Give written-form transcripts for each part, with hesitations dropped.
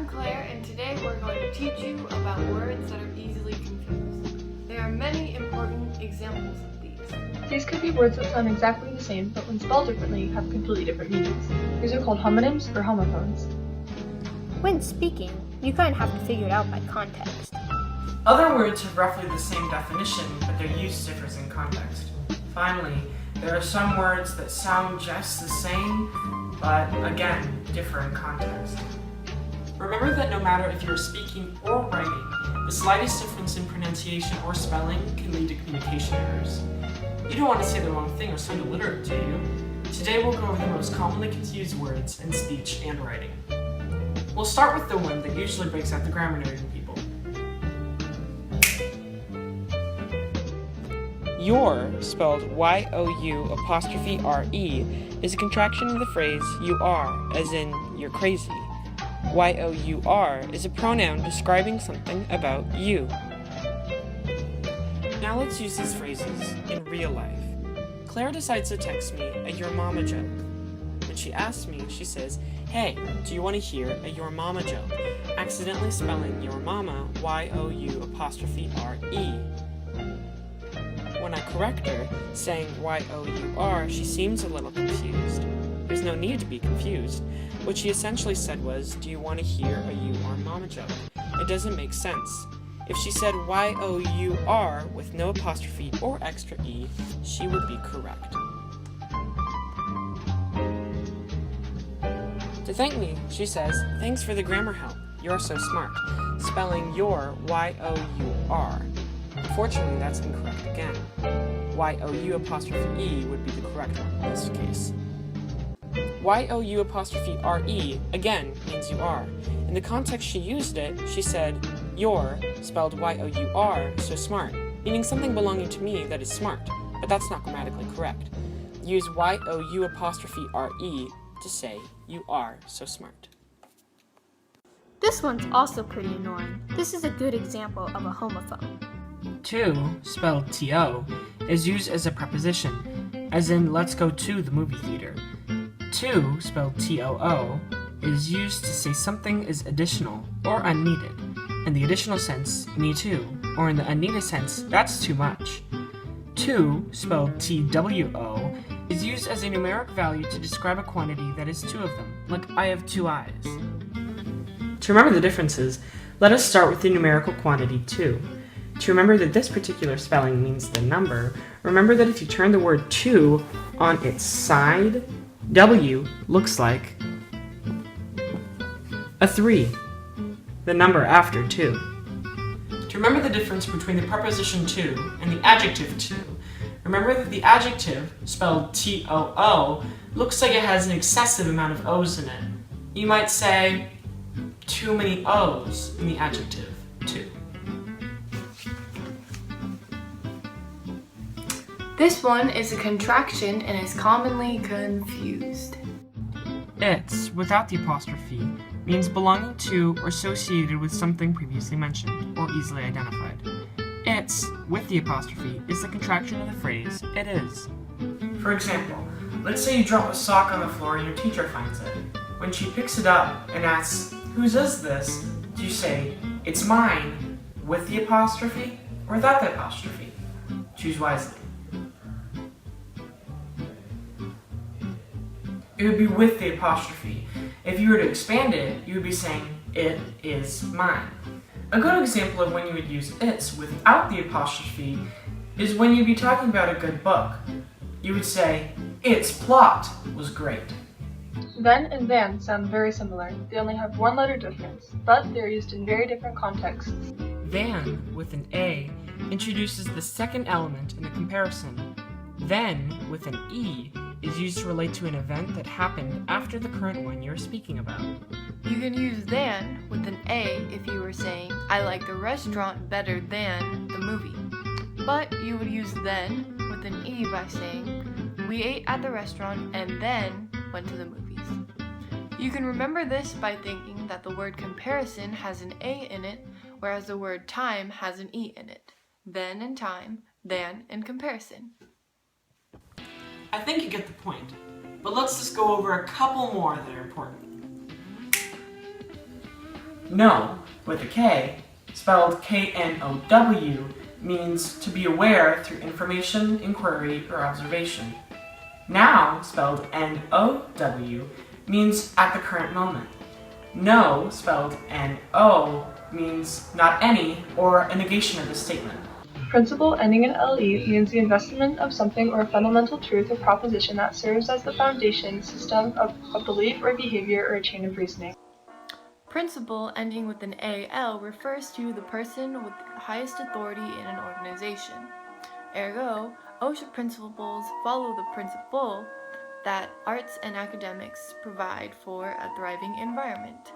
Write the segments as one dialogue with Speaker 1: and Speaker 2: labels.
Speaker 1: I'm Claire, and today we're going to teach you about words that are easily confused. There are many important examples of these.
Speaker 2: These could be words that sound exactly the same, but when spelled differently, have completely different meanings. These are called homonyms or homophones.
Speaker 3: When speaking, you kind of have to figure it out by context.
Speaker 4: Other words have roughly the same definition, but their use differs in context. Finally, there are some words that sound just the same, but again, differ in context. Remember that no matter if you're speaking or writing, the slightest difference in pronunciation or spelling can lead to communication errors. You don't want to say the wrong thing or sound illiterate, do you? Today we'll go over the most commonly confused words in speech and writing. We'll start with the one that usually breaks out the grammar nerd in people.
Speaker 5: Your, spelled Y-O-U'-R-E, is a contraction of the phrase you are, as in you're crazy. Y-O-U-R is a pronoun describing something about you. Now let's use these phrases in real life. Claire decides to text me a your mama joke. When she asks me, she says, "Hey, do you want to hear a your mama joke?" accidentally spelling your mama Y-O-U'-R-E. When I correct her, saying Y-O-U-R, she seems a little confused. There's no need to be confused. What she essentially said was, "Do you want to hear a you or mama joke?" It doesn't make sense. If she said Y-O-U-R with no apostrophe or extra E, she would be correct. To thank me, she says, "Thanks for the grammar help. You're so smart," spelling your Y-O-U-R. Unfortunately, that's incorrect again. Y-O-U'-E would be the correct one in this case. Y-O-U'-RE, again, means you are. In the context she used it, she said, "You're," spelled Y-O-U-R, so smart, meaning something belonging to me that is smart, but that's not grammatically correct. Use Y-O-U'-RE to say, "You are so smart."
Speaker 3: This one's also pretty annoying. This is a good example of a homophone.
Speaker 4: To, spelled T-O, is used as a preposition, as in let's go to the movie theater. To, spelled T-O-O, is used to say something is additional or unneeded. In the additional sense, me too, or in the unneeded sense, that's too much. To, spelled T-W-O, is used as a numeric value to describe a quantity that is two of them, like I have 2 eyes. To remember the differences, let us start with the numerical quantity 2. To remember that this particular spelling means the number, remember that if you turn the word to on its side, W looks like a 3, the number after 2. To remember the difference between the preposition to and the adjective to, remember that the adjective, spelled T-O-O, looks like it has an excessive amount of O's in it. You might say, too many O's in the adjective to.
Speaker 1: This one is a contraction and is commonly confused.
Speaker 4: It's, without the apostrophe, means belonging to or associated with something previously mentioned or easily identified. It's, with the apostrophe, is the contraction of the phrase, it is. For example, let's say you drop a sock on the floor and your teacher finds it. When she picks it up and asks, "Whose is this?" do you say, "It's mine," with the apostrophe or without the apostrophe? Choose wisely. It would be with the apostrophe. If you were to expand it, you would be saying, "It is mine." A good example of when you would use its without the apostrophe is when you'd be talking about a good book. You would say, "Its plot was great."
Speaker 2: Then and than sound very similar. They only have one letter difference, but they're used in very different contexts.
Speaker 4: Than, with an A, introduces the second element in the comparison. Then, with an E, is used to relate to an event that happened after the current one you're speaking about.
Speaker 1: You can use than with an A if you were saying, "I like the restaurant better than the movie." But you would use then with an E by saying, "We ate at the restaurant and then went to the movies." You can remember this by thinking that the word comparison has an A in it, whereas the word time has an E in it. Then and time, than and comparison.
Speaker 4: I think you get the point, but let's just go over a couple more that are important. Know, with a K, spelled K-N-O-W, means to be aware through information, inquiry, or observation. Now, spelled N-O-W, means at the current moment. No, spelled N-O, means not any, or a negation of the statement.
Speaker 2: Principle ending in LE means the investment of something or a fundamental truth or proposition that serves as the foundation system of a belief or behavior or a chain of reasoning.
Speaker 1: Principle ending with an AL refers to the person with the highest authority in an organization. Ergo, OSHA principles follow the principle that arts and academics provide for a thriving environment.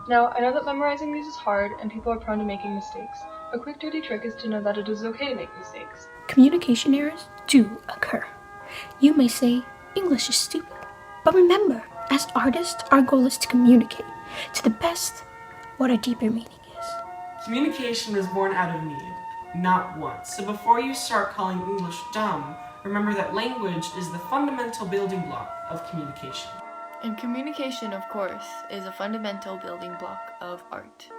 Speaker 2: Now, I know that memorizing these is hard and people are prone to making mistakes. A quick dirty trick is to know that it is okay to make mistakes.
Speaker 3: Communication errors do occur. You may say English is stupid, but remember, as artists, our goal is to communicate to the best what a deeper meaning is.
Speaker 4: Communication was born out of need, not want. So before you start calling English dumb, remember that language is the fundamental building block of communication.
Speaker 1: And communication, of course, is a fundamental building block of art.